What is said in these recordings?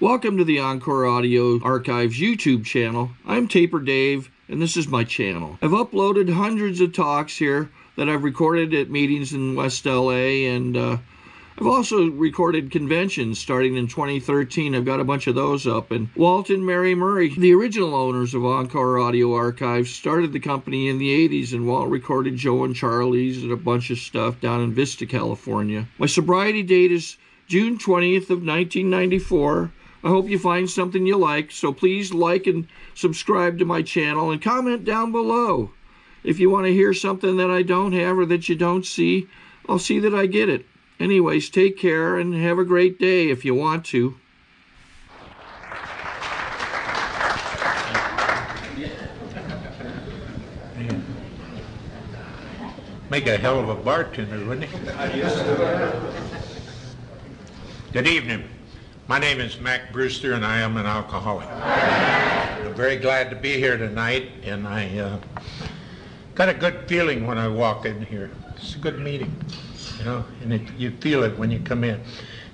Welcome to the Encore Audio Archives YouTube channel. I'm Taper Dave, and this is my channel. I've uploaded hundreds of talks here that I've recorded at meetings in West LA, and I've also recorded conventions starting in 2013. I've got a bunch of those up. And Walt and Mary Murray, the original owners of Encore Audio Archives, started the company in the 80s, and Walt recorded Joe and Charlie's and a bunch of stuff down in Vista, California. My sobriety date is June 20th of 1994. I hope you find something you like, so please like and subscribe to my channel and comment down below. If you want to hear something that I don't have or that you don't see, I'll see that I get it. Anyways, take care and have a great day if you want to. Make a hell of a bartender, wouldn't he? Good evening. My name is Mac Brewster, and I am an alcoholic. I'm very glad to be here tonight, and I got a good feeling when I walk in here. It's a good meeting, you know, and you feel it when you come in.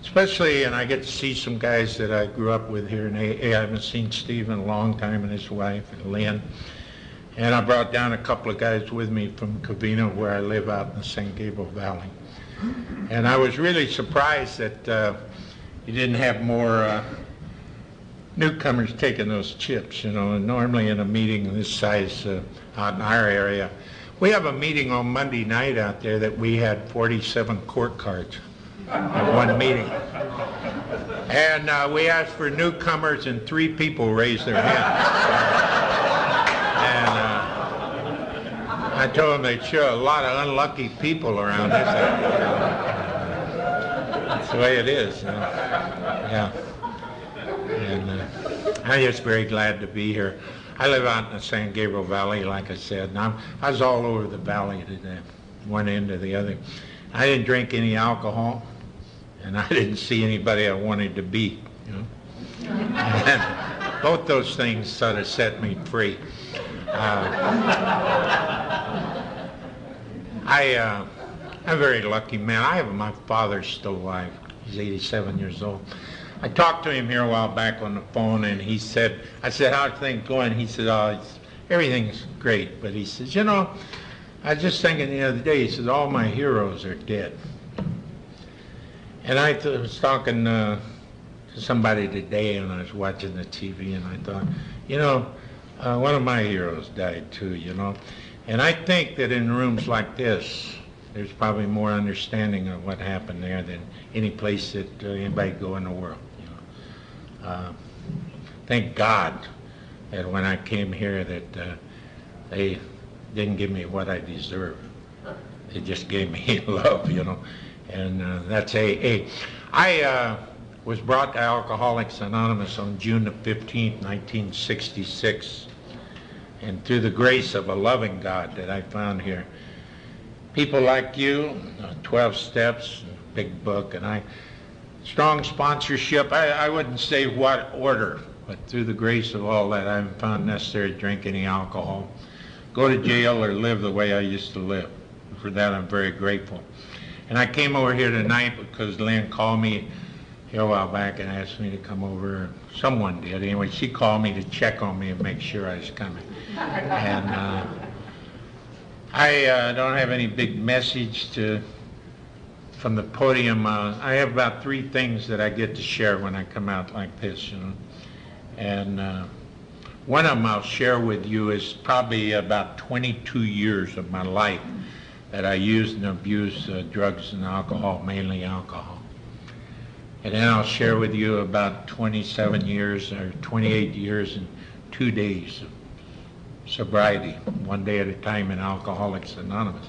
Especially, and I get to see some guys that I grew up with here in AA. I haven't seen Steve in a long time, and his wife, and Lynn. And I brought down a couple of guys with me from Covina, where I live out in the San Gabriel Valley. And I was really surprised that you didn't have more newcomers taking those chips, you know. And normally in a meeting this size out in our area, we have a meeting on Monday night out there that we had 47 court cards at one meeting. And we asked for newcomers, and 3 people raised their hands. I told them they'd show a lot of unlucky people around this area. That's the way it is, you know. Yeah. And I'm just very glad to be here. I live out in the San Gabriel Valley, like I said, and I was all over the valley today, one end to the other. I didn't drink any alcohol, and I didn't see anybody I wanted to be, you know. And both those things sort of set me free. I'm a very lucky man. I have my father still alive. He's 87 years old. I talked to him here a while back on the phone, and he said, I said, how's things going? He said, oh, everything's great. But he says, you know, I was just thinking the other day, he says, all my heroes are dead. And I was talking to somebody today, and I was watching the TV, and I thought, you know, one of my heroes died too, you know. And I think that in rooms like this, there's probably more understanding of what happened there than any place that anybody go in the world. You know. Thank God that when I came here that they didn't give me what I deserve. They just gave me love, you know. And that's AA. I was brought to Alcoholics Anonymous on June the 15th, 1966. And through the grace of a loving God that I found here, people like you, 12 Steps, big book, and strong sponsorship. I wouldn't say what order, but through the grace of all that, I haven't found necessary to drink any alcohol, go to jail, or live the way I used to live. For that, I'm very grateful. And I came over here tonight because Lynn called me here a while back and asked me to come over. Someone did. Anyway, she called me to check on me and make sure I was coming. And I don't have any big message from the podium. I have about 3 things that I get to share when I come out like this, you know. And one of them I'll share with you is probably about 22 years of my life that I used and abused drugs and alcohol, mainly alcohol. And then I'll share with you about 27 years or 28 years and 2 days of sobriety, one day at a time in Alcoholics Anonymous.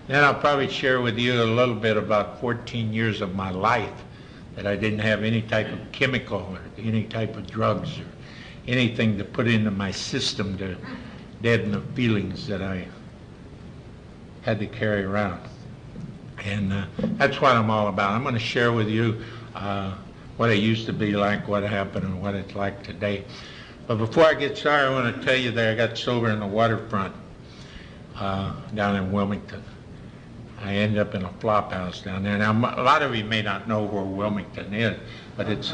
Then I'll probably share with you a little bit about 14 years of my life that I didn't have any type of chemical or any type of drugs or anything to put into my system to deaden the feelings that I had to carry around. And that's what I'm all about. I'm going to share with you what it used to be like, what happened, and what it's like today. But before I get started, I want to tell you that I got sober in the waterfront down in Wilmington. I ended up in a flop house down there. Now, a lot of you may not know where Wilmington is, but it's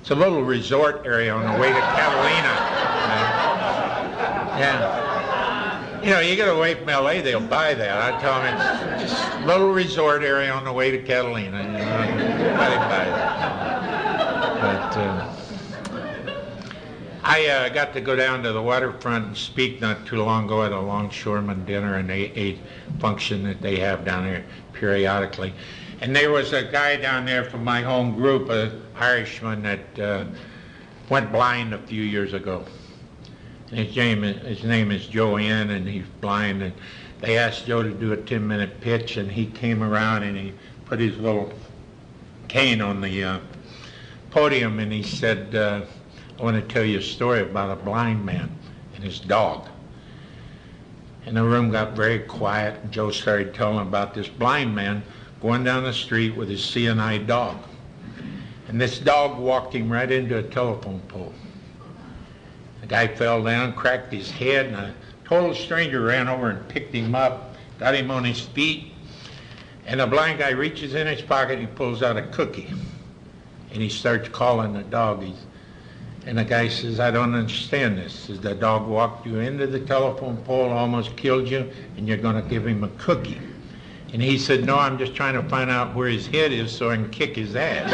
It's a little resort area on the way to Catalina. Yeah. You know, you get away from L.A., they'll buy that. I tell them it's just a little resort area on the way to Catalina. You know, they buy that. But I got to go down to the waterfront and speak not too long ago at a longshoreman dinner and a function that they have down there periodically. And there was a guy down there from my home group, an Irishman that went blind a few years ago. And his name is Joe N, and he's blind. And they asked Joe to do a 10-minute pitch, and he came around and he put his little cane on the podium, and he said, I want to tell you a story about a blind man and his dog. And the room got very quiet, and Joe started telling about this blind man going down the street with his CNI dog. And this dog walked him right into a telephone pole. The guy fell down, cracked his head, and a total stranger ran over and picked him up, got him on his feet, and the blind guy reaches in his pocket and he pulls out a cookie. And he starts calling the dog. And the guy says, I don't understand this. Says, the dog walked you into the telephone pole, almost killed you, and you're going to give him a cookie. And he said, no, I'm just trying to find out where his head is so I can kick his ass.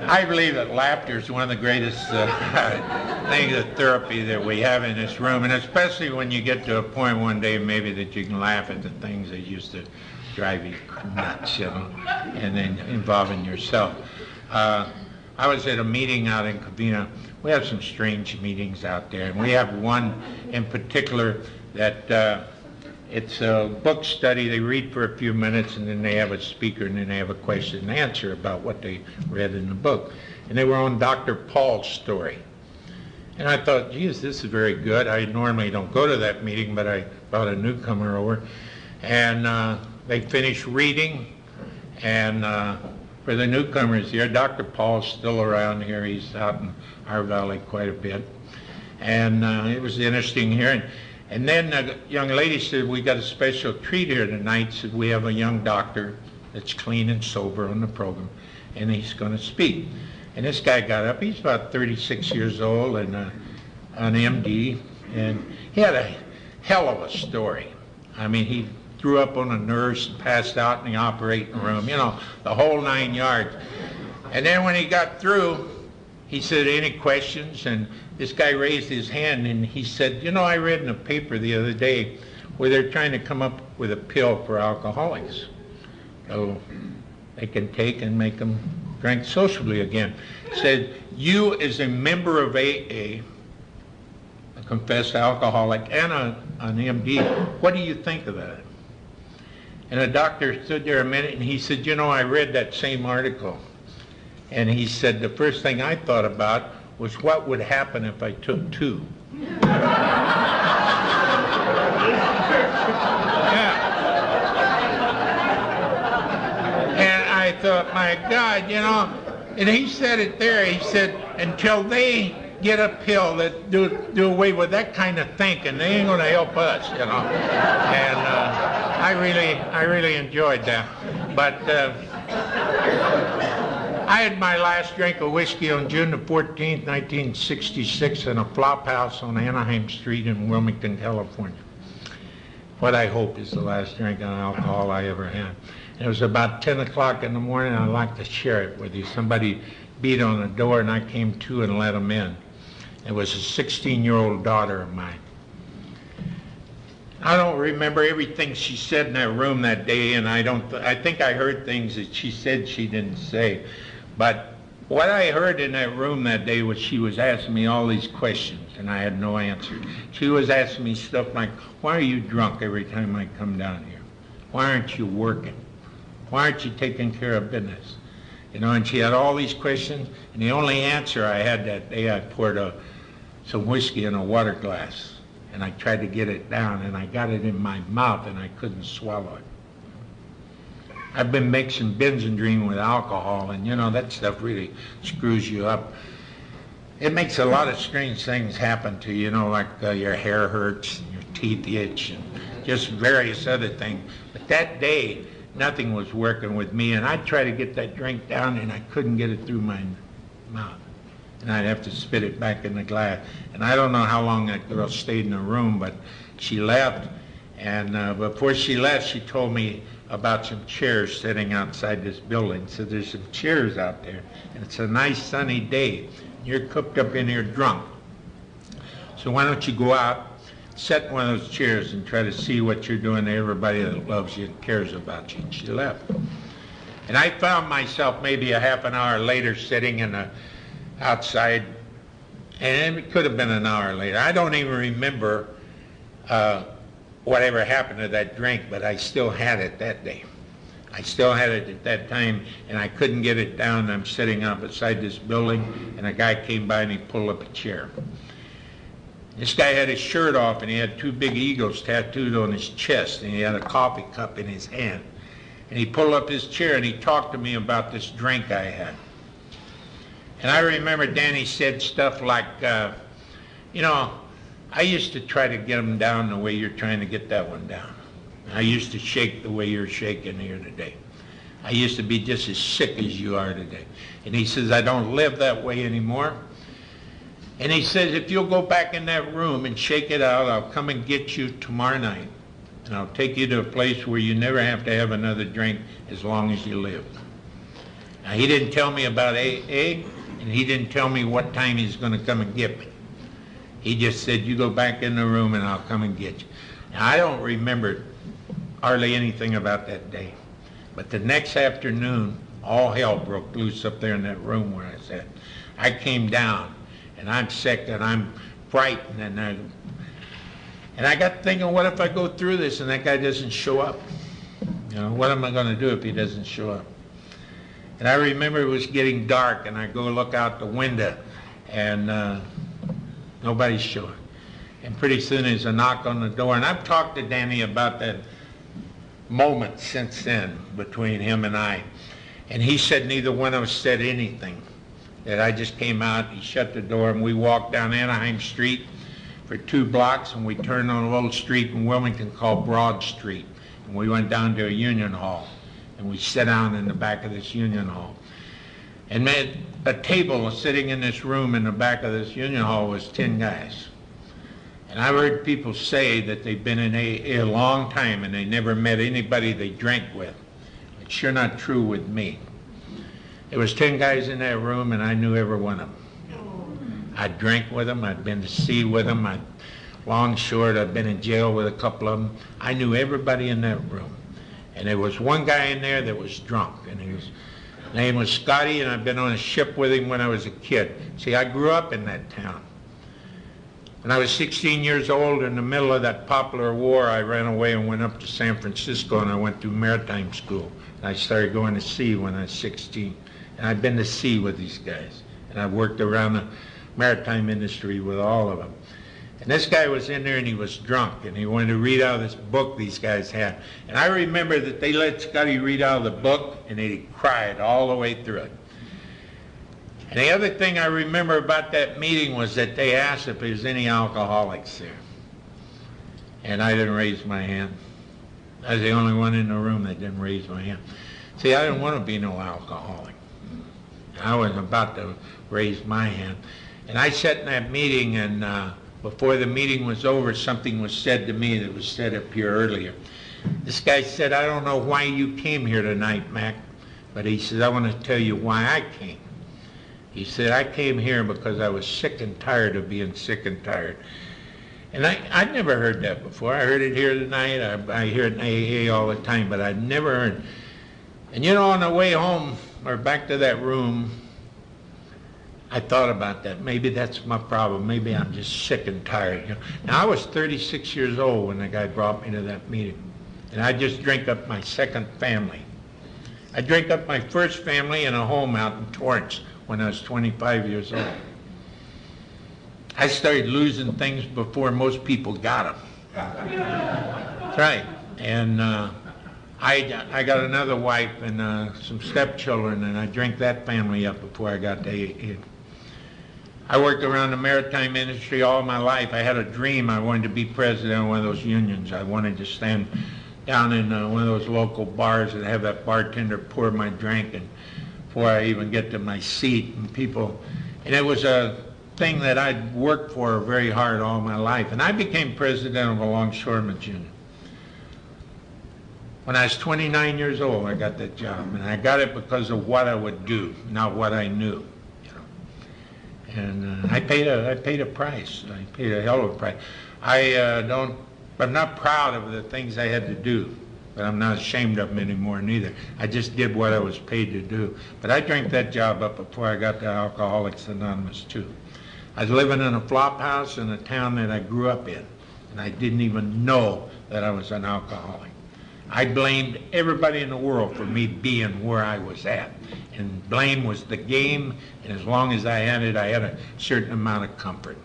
I believe that laughter is one of the greatest things of therapy that we have in this room, and especially when you get to a point one day maybe that you can laugh at the things that used to drive you nuts, you know, and then involving yourself. I was at a meeting out in Covina. We have some strange meetings out there, and we have one in particular that it's a book study. They read for a few minutes, and then they have a speaker, and then they have a question and answer about what they read in the book. And they were on Dr. Paul's story. And I thought, geez, this is very good. I normally don't go to that meeting, but I brought a newcomer over. And they finished reading, and for the newcomers here, Dr. Paul's still around here. He's out in our valley quite a bit. And it was interesting hearing. And then a young lady said, we got a special treat here tonight. Said, we have a young doctor that's clean and sober on the program, and he's going to speak. And this guy got up. He's about 36 years old and an MD, and he had a hell of a story. I mean, he threw up on a nurse, passed out in the operating room, you know, the whole 9 yards. And then when he got through, he said, any questions? And this guy raised his hand and he said, you know, I read in a paper the other day where they're trying to come up with a pill for alcoholics so they can take and make them drink sociably again. Said, you as a member of AA, a confessed alcoholic, and an MD, what do you think of that? And the doctor stood there a minute and he said, you know, I read that same article. And he said, the first thing I thought about was what would happen if I took two. Yeah. And I thought, my God, you know, and he said it there. He said, until they get a pill that do away with that kind of thinking, they ain't going to help us, you know. And I really enjoyed that. But I had my last drink of whiskey on June the 14th, 1966 in a flop house on Anaheim Street in Wilmington, California. What I hope is the last drink of alcohol I ever had. It was about 10 o'clock in the morning. I'd like to share it with you. Somebody beat on the door and I came to and let them in. It was a 16-year-old daughter of mine. I don't remember everything she said in that room that day, and I think I heard things that she said she didn't say. But what I heard in that room that day was she was asking me all these questions, and I had no answer. She was asking me stuff like, why are you drunk every time I come down here? Why aren't you working? Why aren't you taking care of business? You know, and she had all these questions, and the only answer I had that day, I poured some whiskey in a water glass, and I tried to get it down, and I got it in my mouth, and I couldn't swallow it. I've been mixing Benzedrine with alcohol, and you know, that stuff really screws you up. it makes a lot of strange things happen to you, like your hair hurts, and your teeth itch, and just various other things. But that day, nothing was working with me, and I'd try to get that drink down, and I couldn't get it through my mouth. And I'd have to spit it back in the glass. And I don't know how long that girl stayed in the room, but she left. And before she left, she told me about some chairs sitting outside this building. So there's some chairs out there, and it's a nice sunny day. You're cooked up in here drunk. So why don't you go out, sit in one of those chairs, and try to see what you're doing to everybody that loves you and cares about you. And she left. And I found myself maybe a half an hour later sitting in the outside, and it could have been an hour later. I don't even remember whatever happened to that drink, but I still had it that day. I still had it at that time, and I couldn't get it down. I'm sitting out beside this building, and a guy came by and he pulled up a chair. This guy had his shirt off, and he had two big eagles tattooed on his chest, and he had a coffee cup in his hand. And he pulled up his chair, and he talked to me about this drink I had. And I remember Danny said stuff like, I used to try to get them down the way you're trying to get that one down. I used to shake the way you're shaking here today. I used to be just as sick as you are today. And he says, I don't live that way anymore. And he says, if you'll go back in that room and shake it out, I'll come and get you tomorrow night. And I'll take you to a place where you never have to have another drink as long as you live. Now, he didn't tell me about AA, and he didn't tell me what time he's going to come and get me. He just said, you go back in the room and I'll come and get you. Now, I don't remember hardly anything about that day. But the next afternoon, all hell broke loose up there in that room where I sat. I came down, and I'm sick, and I'm frightened, and I got thinking, what if I go through this and that guy doesn't show up? What am I going to do if he doesn't show up? And I remember it was getting dark, and I go look out the window, and nobody's showing. And pretty soon there's a knock on the door, and I've talked to Danny about that moment since then between him and I. And he said neither one of us said anything. That I just came out, he shut the door, and we walked down Anaheim Street for 2 blocks, and we turned on a little street in Wilmington called Broad Street. And we went down to a union hall, and we sat down in the back of this union hall. And man, a table sitting in this room in the back of this union hall was 10 guys. And I've heard people say that they've been in AA a long time and they never met anybody they drank with. It's sure not true with me. There was 10 guys in that room, and I knew every one of them. I'd drank with them, I'd been to sea with them, long, short, I'd been in jail with a couple of them. I knew everybody in that room. And there was one guy in there that was drunk, and his name was Scotty, and I'd been on a ship with him when I was a kid. See, I grew up in that town. When I was 16 years old, in the middle of that popular war, I ran away and went up to San Francisco, and I went through maritime school. And I started going to sea when I was 16. And I've been to sea with these guys. And I've worked around the maritime industry with all of them. And this guy was in there, and he was drunk, and he wanted to read out of this book these guys had. And I remember that they let Scotty read out of the book, and he cried all the way through it. And the other thing I remember about that meeting was that they asked if there was any alcoholics there. And I didn't raise my hand. I was the only one in the room that didn't raise my hand. See, I didn't want to be no alcoholic. I was about to raise my hand. And I sat in that meeting, and before the meeting was over, something was said to me that was said up here earlier. This guy said, I don't know why you came here tonight, Mac, but he said, I want to tell you why I came. He said, I came here because I was sick and tired of being sick and tired. And I'd never heard that before. I heard it here tonight. I hear it in AA all the time, but I'd never heard. And on the way home, or back to that room, I thought about that. Maybe that's my problem. Maybe I'm just sick and tired. Now, I was 36 years old when the guy brought me to that meeting. And I just drank up my second family. I drank up my first family in a home out in Torrance when I was 25 years old. I started losing things before most people got them. That's right. And I got another wife and some stepchildren, and I drank that family up before I got to AA. I worked around the maritime industry all my life. I had a dream. I wanted to be president of one of those unions. I wanted to stand down in one of those local bars and have that bartender pour my drink and before I even get to my seat. And it was a thing that I'd worked for very hard all my life. And I became president of a longshoremen's union. When I was 29 years old, I got that job. And I got it because of what I would do, not what I knew. And I paid a price. I paid a hell of a price. I'm not proud of the things I had to do, but I'm not ashamed of them anymore neither. I just did what I was paid to do. But I drank that job up before I got to Alcoholics Anonymous too. I was living in a flop house in a town that I grew up in, and I didn't even know that I was an alcoholic. I blamed everybody in the world for me being where I was at. And blame was the game, and as long as I had it, I had a certain amount of comfort.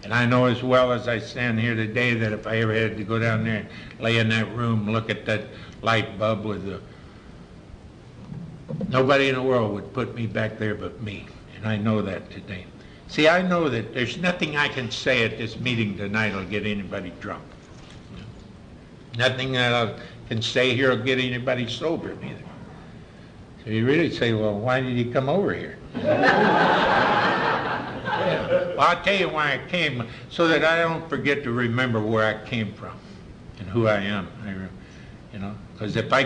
And I know as well as I stand here today that if I ever had to go down there and lay in that room, look at that light bulb nobody in the world would put me back there but me. And I know that today. See, I know that there's nothing I can say at this meeting tonight will get anybody drunk. Nothing that I can say here will get anybody sober neither. So you really say, well, why did he come over here? Yeah. Well, I'll tell you why I came, so that I don't forget to remember where I came from and who I am. Because if I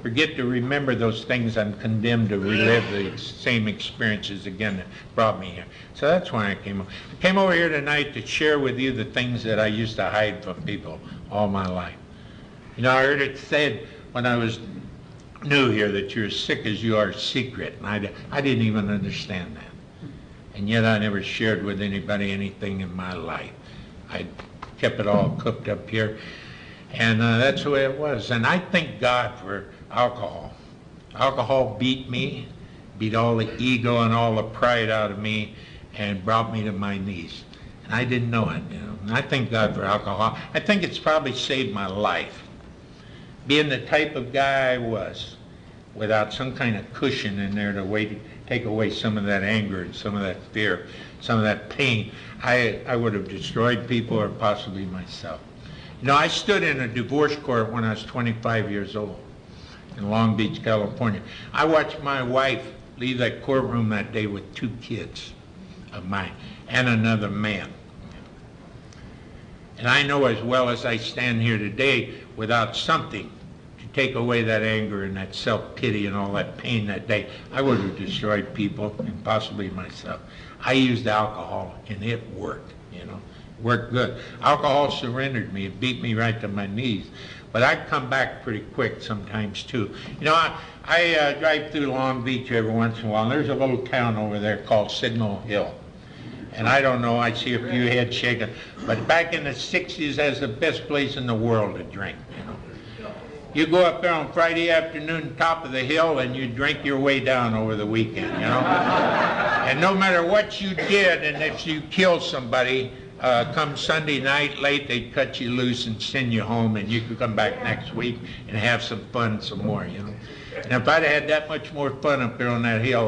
forget to remember those things, I'm condemned to relive the same experiences again that brought me here. So that's why I came over. I came over here tonight to share with you the things that I used to hide from people all my life. I heard it said when I was new here that you're as sick as you are secret, and I didn't even understand that. And yet I never shared with anybody anything in my life. I kept it all cooked up here. And that's the way it was. And I thank God for alcohol. Alcohol beat me, beat all the ego and all the pride out of me, and brought me to my knees. And I didn't know it. And I thank God for alcohol. I think it's probably saved my life. Being the type of guy I was, without some kind of cushion in there to take away some of that anger and some of that fear, some of that pain, I would have destroyed people or possibly myself. I stood in a divorce court when I was 25 years old in Long Beach, California. I watched my wife leave that courtroom that day with 2 kids of mine and another man. And I know as well as I stand here today, without something to take away that anger and that self-pity and all that pain that day, I would have destroyed people and possibly myself. I used alcohol and it worked, worked good. Alcohol surrendered me. It beat me right to my knees. But I'd come back pretty quick sometimes too. I drive through Long Beach every once in a while, and there's a little town over there called Signal Hill. And I don't know, I see a few heads shaking, but back in the 60s, that's the best place in the world to drink, You go up there on Friday afternoon, top of the hill, and you drink your way down over the weekend, And no matter what you did, and if you killed somebody, come Sunday night late, they'd cut you loose and send you home, and you could come back next week and have some fun some more, And if I'd had that much more fun up there on that hill,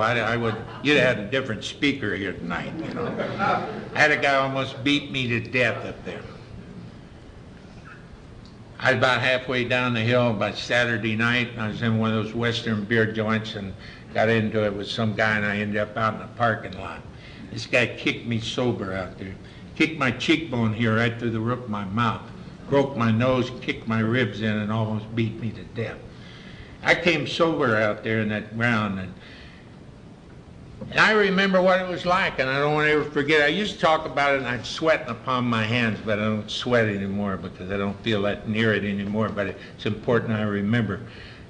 you'd have had a different speaker here tonight, I had a guy almost beat me to death up there. I was about halfway down the hill by Saturday night, and I was in one of those Western beer joints and got into it with some guy, and I ended up out in the parking lot. This guy kicked me sober out there. Kicked my cheekbone here right through the roof of my mouth. Broke my nose, kicked my ribs in, and almost beat me to death. I came sober out there in that ground, and I remember what it was like, and I don't want to ever forget. I used to talk about it, and I'd sweat in the palm of my hands, but I don't sweat anymore because I don't feel that near it anymore. But it's important I remember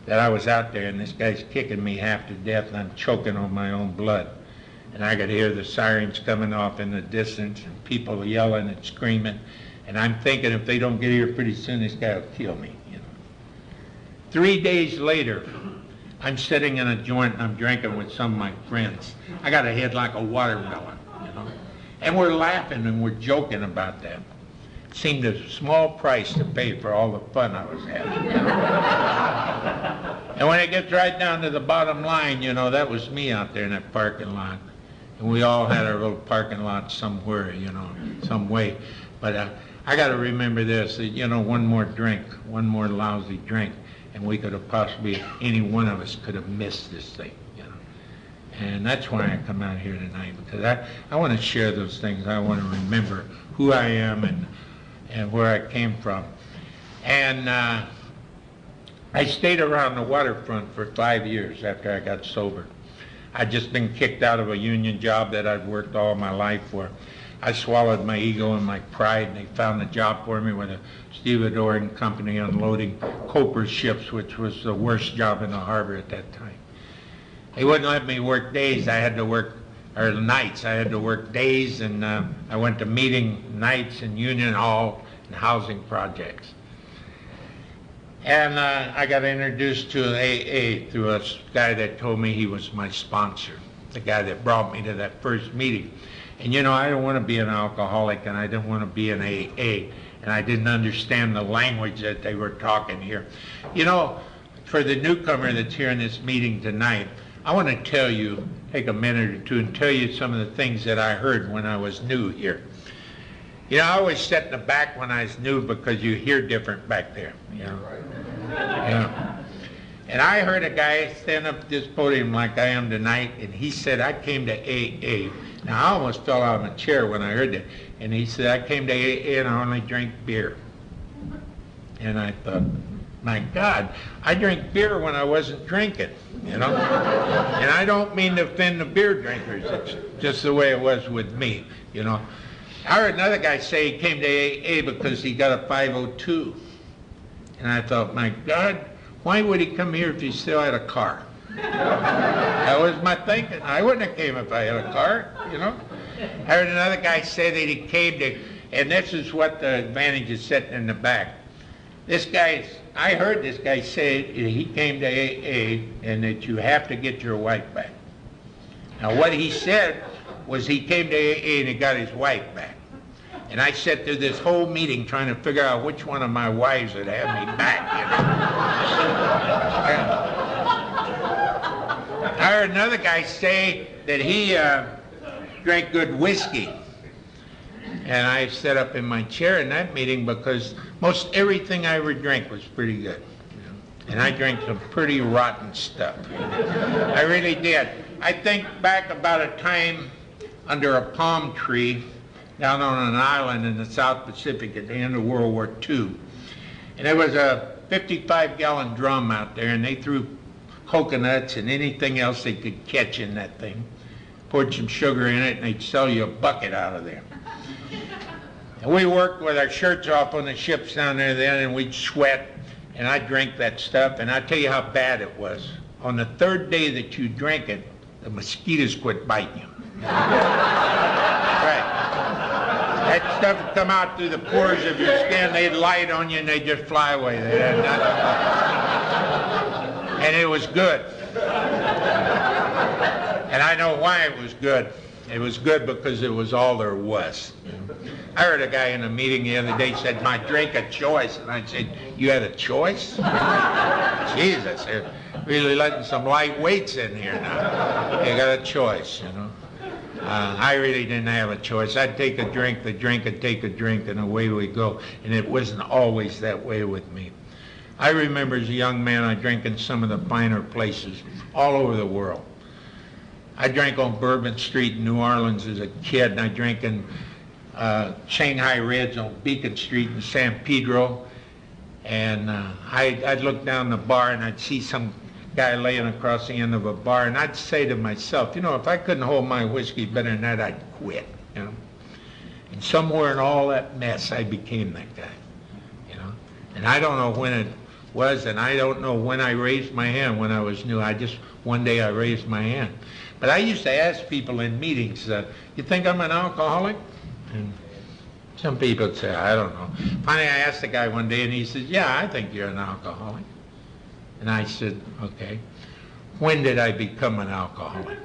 that I was out there, and this guy's kicking me half to death, and I'm choking on my own blood. And I could hear the sirens coming off in the distance, and people yelling and screaming. And I'm thinking if they don't get here pretty soon, this guy will kill me. 3 days later, I'm sitting in a joint and I'm drinking with some of my friends. I got a head like a watermelon, And we're laughing and we're joking about that. It seemed a small price to pay for all the fun I was having. And when it gets right down to the bottom line, that was me out there in that parking lot. and we all had our little parking lot somewhere, you know, some way. But I got to remember this, that, you know, one more drink, one more lousy drink, and we could have possibly, any one of us could have missed this thing, you know. And that's why I come out here tonight, because I want to share those things. I want to remember who I am and where I came from. And I stayed around the waterfront for 5 years after I got sober. I'd just been kicked out of a union job that I'd worked all my life for. I swallowed my ego and my pride, and they found a job for me with a stevedoring company unloading Cooper ships, which was the worst job in the harbor at that time. They wouldn't let me work days. I had to work, or nights. I had to work days, and I went to meeting nights in Union Hall and housing projects. And I got introduced to AA through a guy that told me he was my sponsor, the guy that brought me to that first meeting. And you know, I didn't want to be an alcoholic, and I didn't want to be an AA, and I didn't understand the language that they were talking here. You know, for the newcomer that's here in this meeting tonight, I want to tell you, take a minute or two and tell you some of the things that I heard when I was new here. You know, I always sat in the back when I was new because you hear different back there, you know. Yeah. And I heard a guy stand up at this podium like I am tonight, and he said, I came to AA. Now, I almost fell out of my chair when I heard that. And he said, I came to AA and I only drank beer. And I thought, my God, I drank beer when I wasn't drinking, you know. And I don't mean to offend the beer drinkers. It's just the way it was with me, you know. I heard another guy say he came to AA because he got a 502. And I thought, my God, why would he come here if he still had a car? That was my thinking. I wouldn't have came if I had a car, you know. I heard another guy say that he came to, and this is what the advantage is sitting in the back. This guy, I heard this guy say he came to AA and that you have to get your wife back. Now what he said was he came to AA and he got his wife back. And I sat through this whole meeting trying to figure out which one of my wives would have me back, you know. I heard another guy say that he drank good whiskey. And I sat up in my chair in that meeting because most everything I ever drank was pretty good. You know? And I drank some pretty rotten stuff. I really did. I think back about a time under a palm tree down on an island in the South Pacific at the end of World War II. And there was a 55-gallon drum out there, and they threw coconuts and anything else they could catch in that thing. Poured some sugar in it, and they'd sell you a bucket out of there. And we worked with our shirts off on the ships down there then, and we'd sweat, and I drank that stuff, and I tell you how bad it was. On the third day that you drank it, the mosquitoes quit biting you. Right. That stuff would come out through the pores of your skin, they'd light on you, and they'd just fly away. They had nothing. And it was good. And I know why it was good. It was good because it was all there was. I heard a guy in a meeting the other day said, my drink a choice. And I said, you had a choice? Jesus, they're really letting some light weights in here now. You got a choice, you know. I really didn't have a choice. I'd take a drink, the drink would take a drink, and away we go. And it wasn't always that way with me. I remember as a young man, I drank in some of the finer places all over the world. I drank on Bourbon Street in New Orleans as a kid, and I drank in Shanghai Reds on Beacon Street in San Pedro. And I'd look down the bar and I'd see some guy laying across the end of a bar, and I'd say to myself, you know, if I couldn't hold my whiskey better than that, I'd quit, you know. And somewhere in all that mess, I became that guy, you know. And I don't know when it was, and I don't know when I raised my hand when I was new. One day I raised my hand. But I used to ask people in meetings, you think I'm an alcoholic? And some people would say, I don't know. Finally, I asked the guy one day, and he says, yeah, I think you're an alcoholic. And I said, okay, when did I become an alcoholic?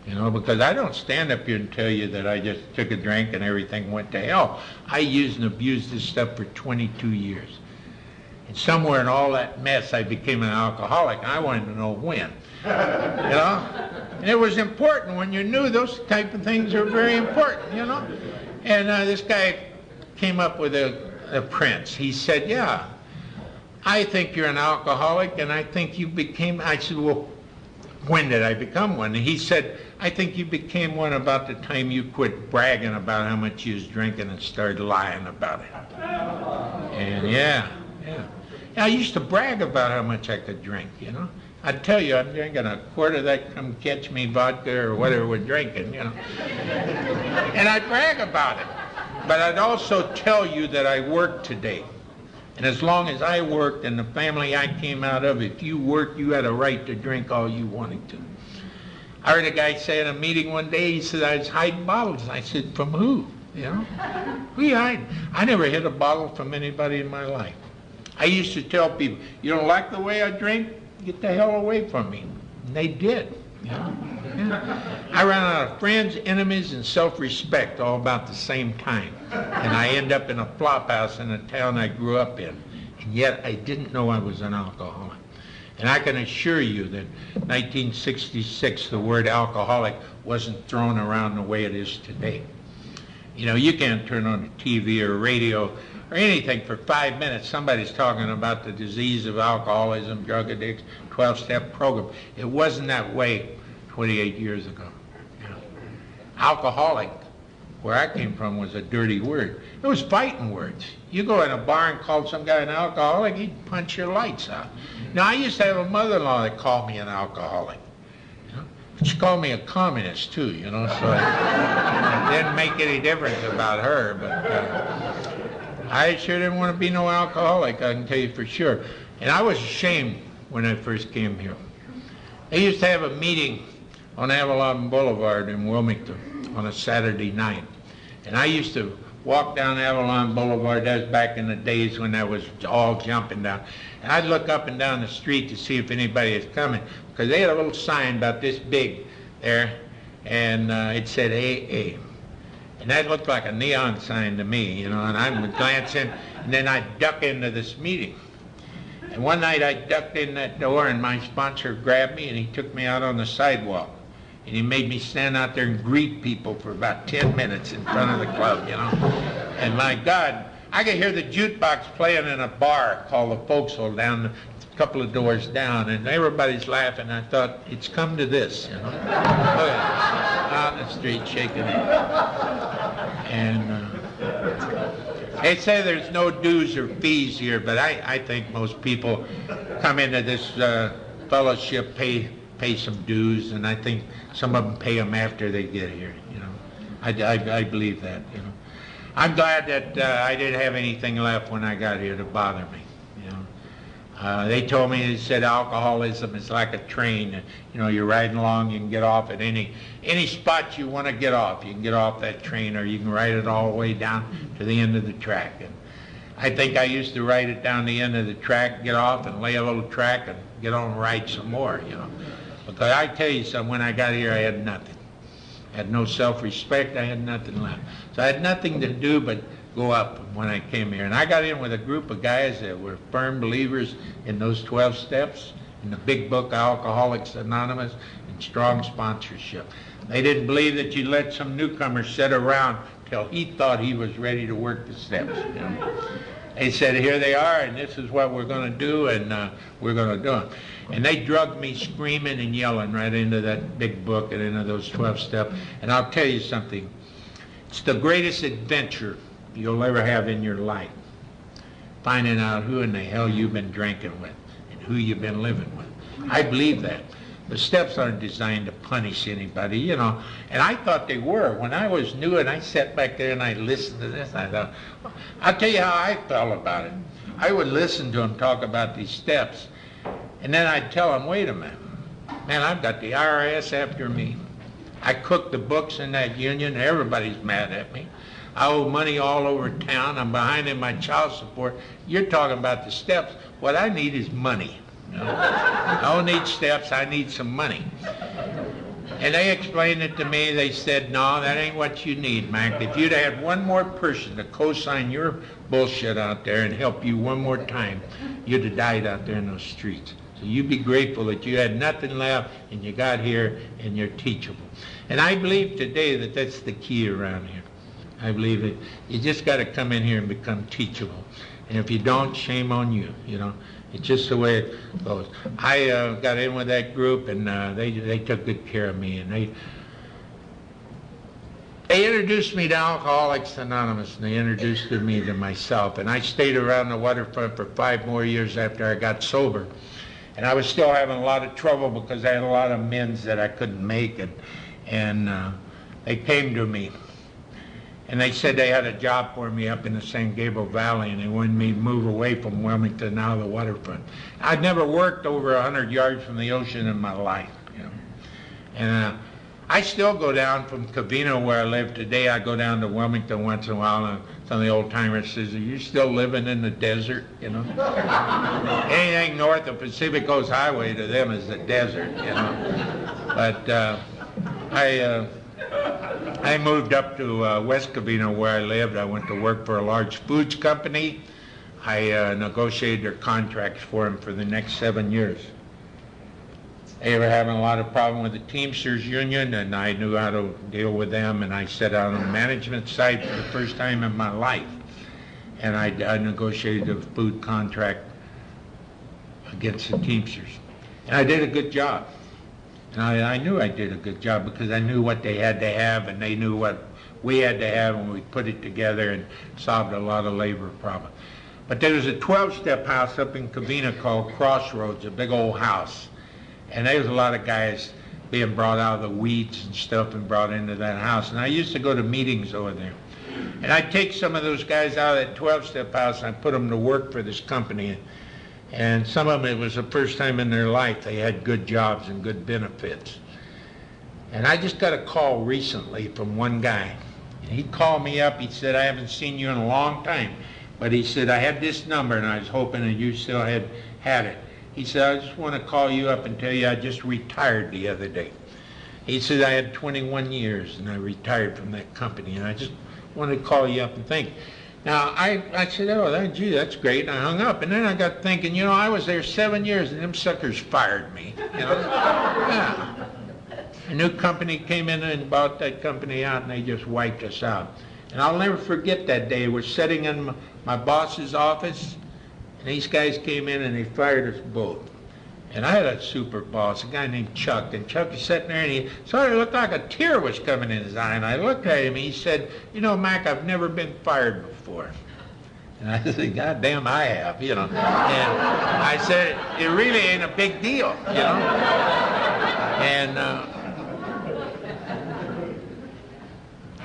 You know, because I don't stand up here and tell you that I just took a drink and everything went to hell. I used and abused this stuff for 22 years. And somewhere in all that mess, I became an alcoholic, and I wanted to know when. You know? And it was important when you knew those type of things are very important, you know? And this guy came up with a prince. He said, yeah, I think you're an alcoholic, and I think you became, I said, well, when did I become one? And he said, I think you became one about the time you quit bragging about how much you was drinking and started lying about it. And yeah. I used to brag about how much I could drink, you know. I'd tell you, I'm drinking a quart of that come catch me vodka or whatever we're drinking, you know. And I'd brag about it. But I'd also tell you that I worked today. And as long as I worked and the family I came out of, if you worked, you had a right to drink all you wanted to. I heard a guy say in a meeting one day, he said, I was hiding bottles. I said, from who? You know? Who you hiding? I never hid a bottle from anybody in my life. I used to tell people, you don't like the way I drink? Get the hell away from me. And they did. You know? Yeah. I ran out of friends, enemies, and self-respect all about the same time. And I end up in a flop house in the town I grew up in. And yet I didn't know I was an alcoholic. And I can assure you that 1966, the word alcoholic wasn't thrown around the way it is today. You know, you can't turn on the TV or radio or anything for 5 minutes. Somebody's talking about the disease of alcoholism, drug addicts, 12-step program. It wasn't that way 28 years ago. You know, alcoholic, where I came from, was a dirty word. It was fighting words. You go in a bar and call some guy an alcoholic, he'd punch your lights out. Now, I used to have a mother-in-law that called me an alcoholic. You know? She called me a communist, too, you know, so it didn't make any difference about her, but I sure didn't want to be no alcoholic, I can tell you for sure. And I was ashamed when I first came here. They used to have a meeting on Avalon Boulevard in Wilmington on a Saturday night. And I used to walk down Avalon Boulevard. That was back in the days when I was all jumping down. And I'd look up and down the street to see if anybody is coming, because they had a little sign about this big there, and it said AA. And that looked like a neon sign to me, you know, and I would glance in, and then I'd duck into this meeting. And one night I ducked in that door, and my sponsor grabbed me, and he took me out on the sidewalk. And he made me stand out there and greet people for about 10 minutes in front of the club, you know. And my God, I could hear the jukebox playing in a bar called the Forecastle down a couple of doors down, and everybody's laughing. I thought, it's come to this, you know. Look at it, out in the street shaking it. And they say there's no dues or fees here, but I think most people come into this fellowship, pay some dues, and I think some of them pay them after they get here, you know. I believe that, you know. I'm glad that I didn't have anything left when I got here to bother me, you know. They told me, they said alcoholism is like a train. You know, you're riding along, you can get off at any spot you want to get off. You can get off that train, or you can ride it all the way down to the end of the track. And I think I used to ride it down the end of the track, get off and lay a little track and get on and ride some more, you know. Because I tell you something, when I got here I had nothing. I had no self-respect, I had nothing left. So I had nothing to do but go up when I came here. And I got in with a group of guys that were firm believers in those 12 steps, in the big book Alcoholics Anonymous, and strong sponsorship. They didn't believe that you let some newcomer sit around till he thought he was ready to work the steps, you know. They said, here they are, and this is what we're going to do, and we're going to do it. And they drugged me screaming and yelling right into that big book and into those 12 steps. And I'll tell you something. It's the greatest adventure you'll ever have in your life, finding out who in the hell you've been drinking with and who you've been living with. I believe that. The steps aren't designed to punish anybody, you know. And I thought they were. When I was new and I sat back there and I listened to this, I thought, I'll tell you how I felt about it. I would listen to them talk about these steps, and then I'd tell them, wait a minute. Man, I've got the IRS after me. I cook the books in that union. Everybody's mad at me. I owe money all over town. I'm behind in my child support. You're talking about the steps. What I need is money. You know? I don't need steps. I need some money. And they explained it to me. They said, no, that ain't what you need, Mac. If you'd had one more person to co-sign your bullshit out there and help you one more time, you'd have died out there in those streets. So you be grateful that you had nothing left and you got here and you're teachable. And I believe today that that's the key around here. I believe that you just got to come in here and become teachable. And if you don't, shame on you, you know. It's just the way it goes. I got in with that group, and they took good care of me. And they introduced me to Alcoholics Anonymous, and they introduced me to myself. And I stayed around the waterfront for 5 more years after I got sober. And I was still having a lot of trouble because I had a lot of amends that I couldn't make. And they came to me. And they said they had a job for me up in the San Gabriel Valley, and they wanted me to move away from Wilmington out of the waterfront. I'd never worked over 100 yards from the ocean in my life, you know. And I still go down from Covina, where I live today. I go down to Wilmington once in a while, and some of the old timers says, "Are you still living in the desert?" You know. Anything north of Pacific Coast Highway to them is the desert, you know. But I moved up to West Covina, where I lived. I went to work for a large foods company. I negotiated their contracts for them for the next 7 years. They were having a lot of problem with the Teamsters Union, and I knew how to deal with them, and I sat out on the management side for the first time in my life. And I negotiated a food contract against the Teamsters. And I did a good job. And I knew I did a good job because I knew what they had to have, and they knew what we had to have, and we put it together and solved a lot of labor problems. But there was a 12-step house up in Covina called Crossroads, a big old house. And there was a lot of guys being brought out of the weeds and stuff and brought into that house. And I used to go to meetings over there. And I'd take some of those guys out of that 12-step house and I'd put them to work for this company. And some of them, it was the first time in their life they had good jobs and good benefits. And I just got a call recently from one guy. And he called me up. He said, "I haven't seen you in a long time." But he said, "I had this number and I was hoping that you still had it." He said, "I just want to call you up and tell you I just retired the other day." He said, "I had 21 years and I retired from that company, and I just wanted to call you up and thank you." Now, I said, "Oh, gee, that's great." And I hung up. And then I got thinking, you know, I was there 7 years and them suckers fired me. You know? Yeah. A new company came in and bought that company out, and they just wiped us out. And I'll never forget that day. We're sitting in my boss's office, and these guys came in and they fired us both. And I had a super boss, a guy named Chuck, and Chuck was sitting there and he sort of looked like a tear was coming in his eye. And I looked at him and he said, "You know, Mac, I've never been fired before." And I said, "God damn, I have, you know." And I said, "It really ain't a big deal, you know." And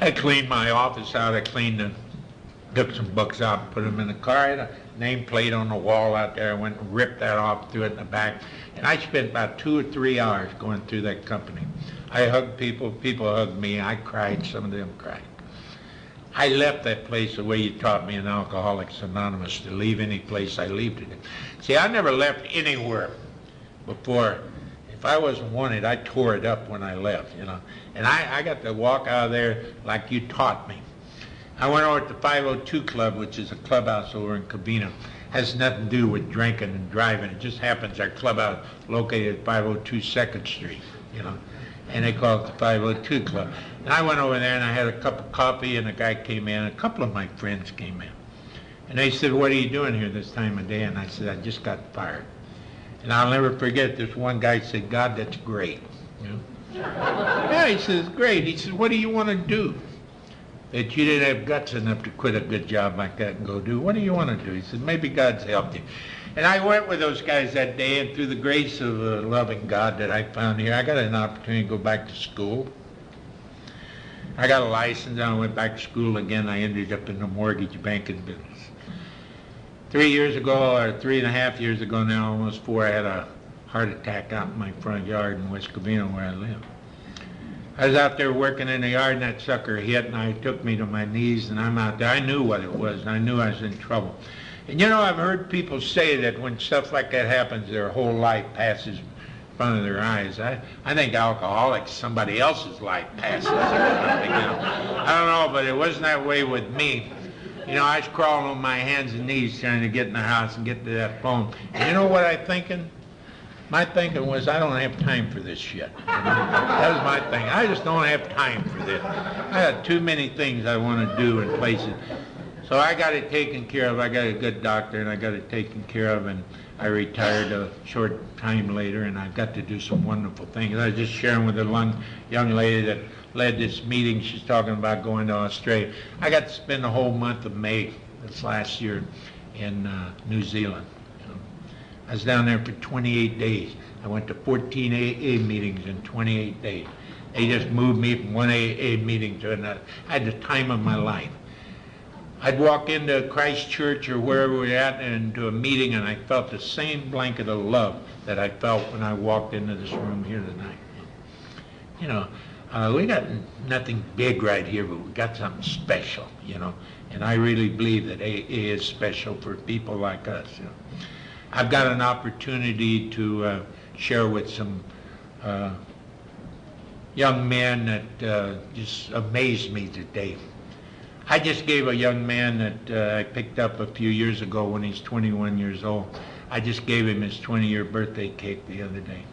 I cleaned my office out. I took some books out and put them in the car. I had a nameplate on the wall out there. I went and ripped that off, threw it in the back. And I spent about 2 or 3 hours going through that company. I hugged people. People hugged me. I cried. Some of them cried. I left that place the way you taught me in Alcoholics Anonymous, to leave any place I leave today. See, I never left anywhere before. If I wasn't wanted, I tore it up when I left, you know. And I got to walk out of there like you taught me. I went over to the 502 Club, which is a clubhouse over in Covina. Has nothing to do with drinking and driving. It just happens our clubhouse located at 502 2nd Street, you know. And they call it the 502 Club. And I went over there and I had a cup of coffee, and a guy came in. A couple of my friends came in. And they said, "What are you doing here this time of day?" And I said, "I just got fired." And I'll never forget, this one guy said, "God, that's great." You know? Yeah, he says, "Great." He says, "What do you want to do that you didn't have guts enough to quit a good job like that and go do? What do you want to do?" He said, "Maybe God's helped you." And I went with those guys that day, and through the grace of a loving God that I found here, I got an opportunity to go back to school. I got a license, and I went back to school again. I ended up in the mortgage banking business. 3 years ago, or 3.5 years ago now, almost 4, I had a heart attack out in my front yard in West Covina where I live. I was out there working in the yard, and that sucker hit, and I took me to my knees, and I'm out there. I knew what it was, and I knew I was in trouble. And you know, I've heard people say that when stuff like that happens, their whole life passes front of their eyes. I think alcoholics, somebody else's life passes or something, you know. I don't know, but it wasn't that way with me. You know, I was crawling on my hands and knees trying to get in the house and get to that phone. And you know what I'm thinking? My thinking was, I don't have time for this shit. You know? That was my thing. I just don't have time for this. I got too many things I want to do in places. So I got it taken care of. I got a good doctor, and I got it taken care of, and I retired a short time later, and I got to do some wonderful things. I was just sharing with a young lady that led this meeting. She's talking about going to Australia. I got to spend the whole month of May this last year in New Zealand. You know. I was down there for 28 days. I went to 14 AA meetings in 28 days. They just moved me from one AA meeting to another. I had the time of my life. I'd walk into Christchurch or wherever we're at and to a meeting, and I felt the same blanket of love that I felt when I walked into this room here tonight. You know, we got nothing big right here, but we got something special, you know. And I really believe that AA is special for people like us. You know. I've got an opportunity to share with some young men that just amazed me today. I just gave a young man that I picked up a few years ago when he's 21 years old. I just gave him his 20-year birthday cake the other day.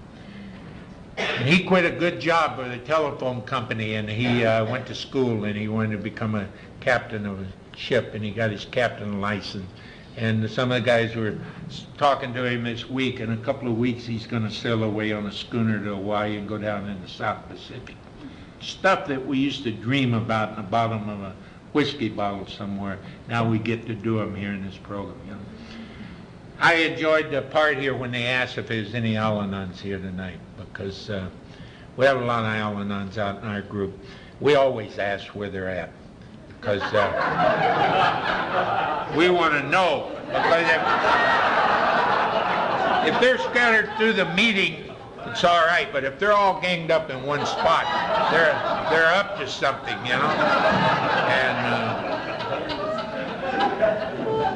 And he quit a good job with a telephone company, and he went to school, and he wanted to become a captain of a ship, and he got his captain license. And some of the guys were talking to him this week. In a couple of weeks, he's going to sail away on a schooner to Hawaii and go down in the South Pacific. Stuff that we used to dream about in the bottom of a whiskey bottle somewhere. Now we get to do them here in this program. You know. I enjoyed the part here when they asked if there's any Al-Anons here tonight, because we have a lot of Al-Anons out in our group. We always ask where they're at, because we want to know. Because if they're scattered through the meeting, it's all right, but if they're all ganged up in one spot, they're up to something, you know. And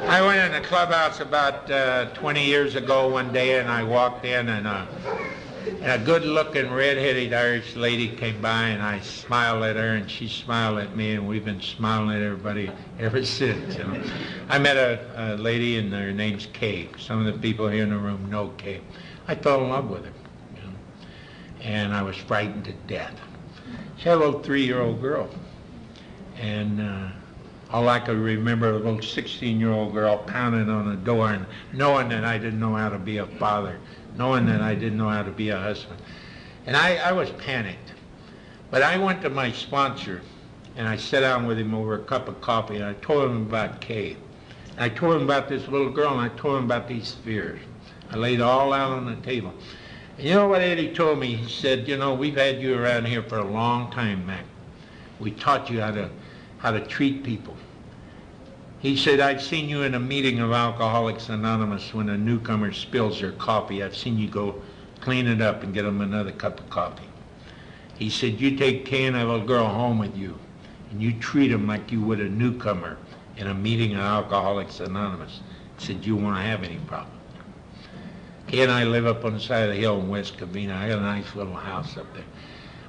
I went in the clubhouse about 20 years ago one day, and I walked in, and a good-looking, red-headed Irish lady came by, and I smiled at her, and she smiled at me, and we've been smiling at everybody ever since. You know. I met a lady, and her name's Kay. Some of the people here in the room know Kay. I fell in love with her. And I was frightened to death. She had a little 3-year-old girl. And all I could remember, a little 16-year-old girl pounding on the door and knowing that I didn't know how to be a father, knowing that I didn't know how to be a husband. And I was panicked. But I went to my sponsor, and I sat down with him over a cup of coffee, and I told him about Kay. I told him about this little girl, and I told him about these fears. I laid it all out on the table. You know what Eddie told me? He said, you know, we've had you around here for a long time, Mac. We taught you how to treat people. He said, I've seen you in a meeting of Alcoholics Anonymous when a newcomer spills their coffee. I've seen you go clean it up and get them another cup of coffee. He said, you take Kay and a little girl home with you, and you treat them like you would a newcomer in a meeting of Alcoholics Anonymous. He said, you won't have any problem. Kay and I live up on the side of the hill in West Covina. I got a nice little house up there.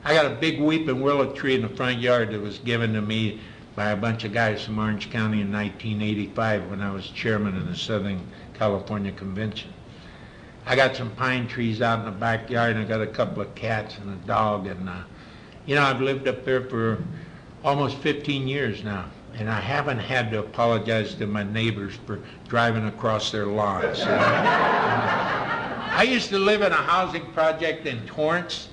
I got a big weeping willow tree in the front yard that was given to me by a bunch of guys from Orange County in 1985 when I was chairman of the Southern California Convention. I got some pine trees out in the backyard, and I got a couple of cats and a dog. And, you know, I've lived up there for almost 15 years now. And I haven't had to apologize to my neighbors for driving across their lawns. I used to live in a housing project in Torrance,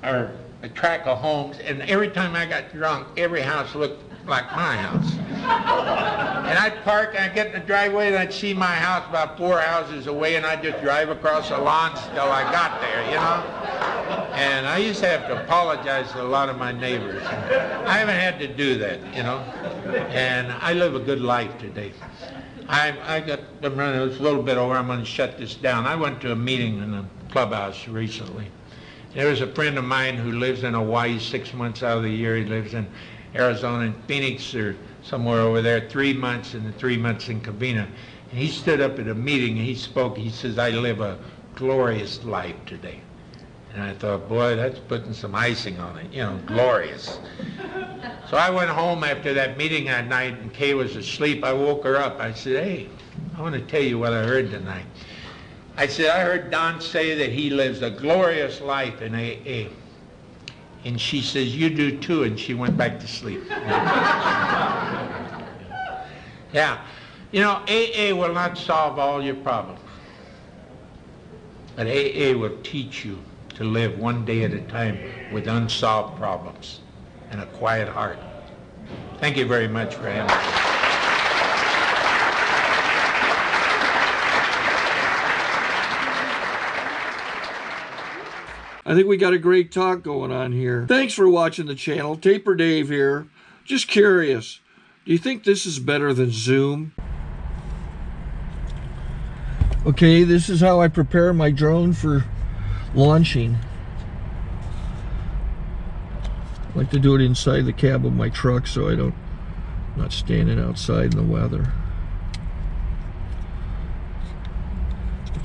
or a tract of homes, and every time I got drunk, every house looked like my house. And I'd park, and I'd get in the driveway, and I'd see my house about 4 houses away, and I'd just drive across the lawns till I got there, you know? And I used to have to apologize to a lot of my neighbors. I haven't had to do that, you know? And I live a good life today. I got them running. It was a little bit over. I'm going to shut this down. I went to a meeting in the clubhouse recently. There was a friend of mine who lives in Hawaii 6 months out of the year. He lives in Arizona and Phoenix or somewhere over there 3 months, and the 3 months in Covina. And he stood up at a meeting and he spoke. He says, I live a glorious life today. And I thought, boy, that's putting some icing on it, you know, glorious. So I went home after that meeting that night, and Kay was asleep. I woke her up. I said, hey, I want to tell you what I heard tonight. I said, I heard Don say that he lives a glorious life in AA. And she says, you do too, and she went back to sleep. Yeah, you know, AA will not solve all your problems. But AA will teach you to live one day at a time with unsolved problems and a quiet heart. Thank you very much for having me. I think we got a great talk going on here. Thanks for watching the channel. Taper Dave here. Just curious, do you think this is better than Zoom? Okay, this is how I prepare my drone for launching. I like to do it inside the cab of my truck so I'm not standing outside in the weather.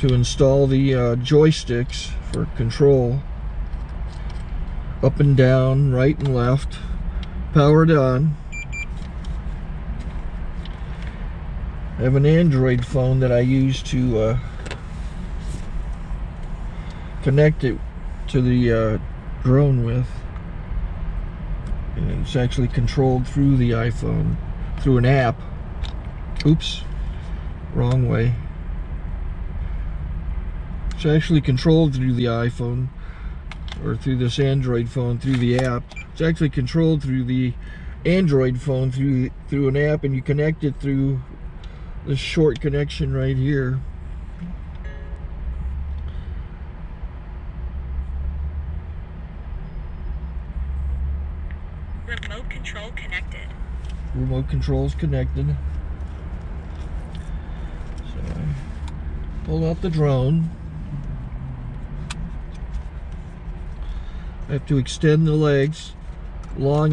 To install the joysticks for control, up and down, right and left, powered on. I have an Android phone that I use to connect it to the drone with. And it's actually controlled through the iPhone, through an app. Oops, wrong way. It's actually controlled through the iPhone, or through this Android phone, through the app. It's actually controlled through the Android phone, through an app, and you connect it through this short connection right here. Remote control connected. Remote control's connected. So I pull out the drone. I have to extend the legs. Long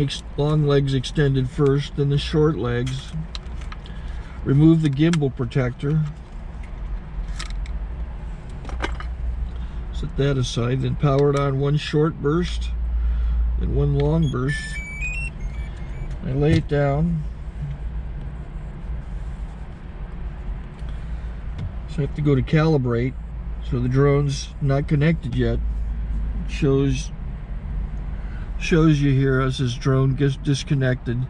legs extended first, then the short legs. Remove the gimbal protector. Set that aside, then power it on one short burst and one long burst. I lay it down. So I have to go to calibrate. So the drone's not connected yet. It shows you here as this drone gets disconnected,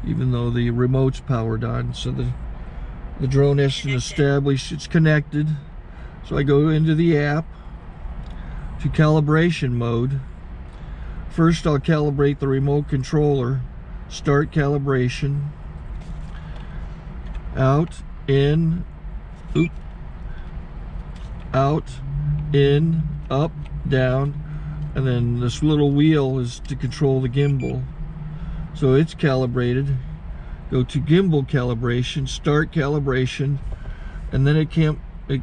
even though the remote's powered on. So the drone has to establish it's connected. So I go into the app to calibration mode. First I'll calibrate the remote controller. Start calibration. Out, in, oop, out, in, up, down, and then this little wheel is to control the gimbal. So it's calibrated. Go to gimbal calibration, start calibration, and then it calibrates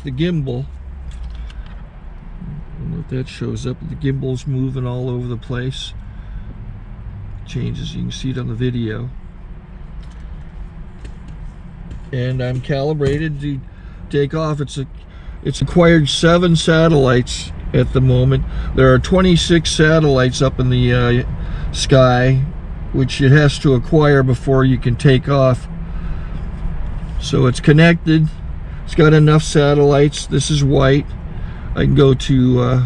the gimbal. I don't know if that shows up. The gimbal's moving all over the place. Changes, you can see it on the video. And I'm calibrated to take off. It's acquired 7 satellites at the moment. There are 26 satellites up in the sky, which it has to acquire before you can take off. So it's connected. It's got enough satellites. This is white. I can go to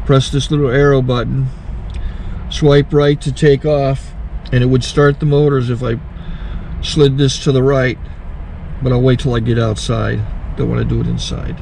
press this little arrow button, swipe right to take off, and it would start the motors if I slid this to the right. But I'll wait till I get outside. Don't want to do it inside.